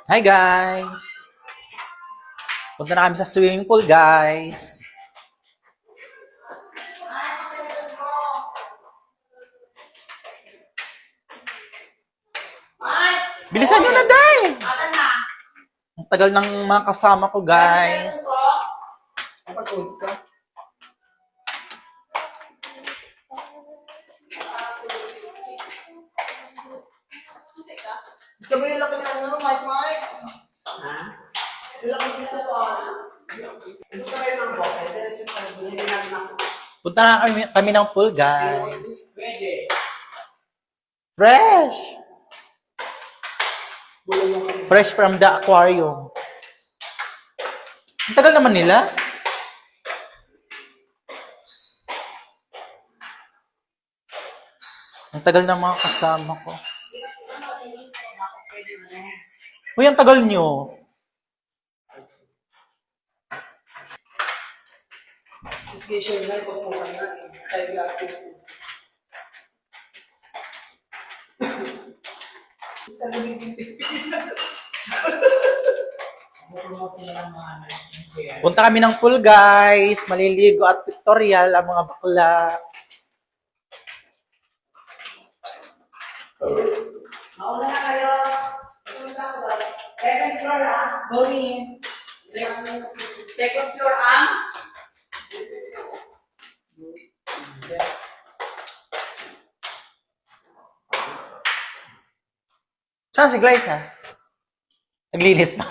Hi guys! Punta na kami sa swimming pool guys. Bilisan nyo na day! Ang tagal ng mga kasama ko guys. Sabi nila kami ano, Mike? Ha? Nila kami na ito. Gusto kayo ng bote? Diretso tayo. Bumili lang na. Punta na kami ng pool guys. Fresh! Fresh from the aquarium. Ang tagal naman nila. Ang tagal ng mga kasama ko. Uy, ang tagal nyo. Discussion na, ipagpukan na. Tayo lahat. Isa lumipit. Punta kami ng pool guys. Maliligo at pictorial ang mga bakla. Mauna na kayo. Second floor Boni. Second floor Saan si Grace ha? Naglinis pa.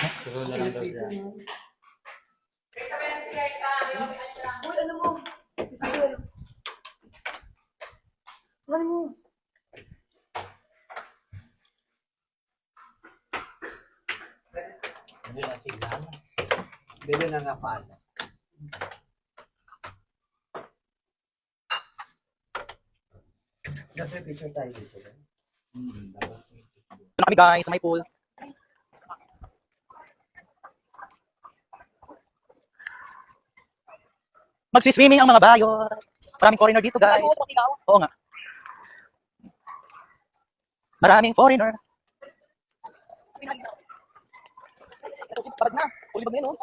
Uy, ano mo? Ano mo? Bili na nga paano. Kasi picture tayo dito. Punta kami guys sa may pool. Mag-swimming ang mga bayo. Maraming foreigner dito guys. Oo nga. Maraming foreigner. Ito si parag na. Uli ba ngayon?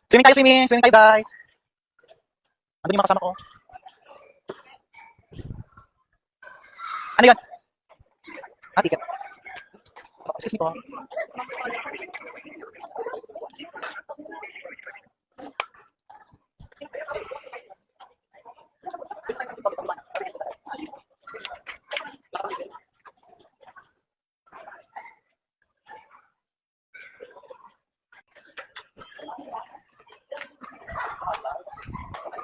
Swimming tayo, swimming! Swimming tayo guys! Ano yung mga kasama ko? Ano yun? Ticket. Excuse me po.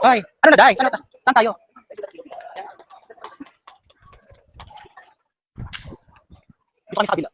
Ay, ano na dai? Saan tayo? Dito kami sa kabila.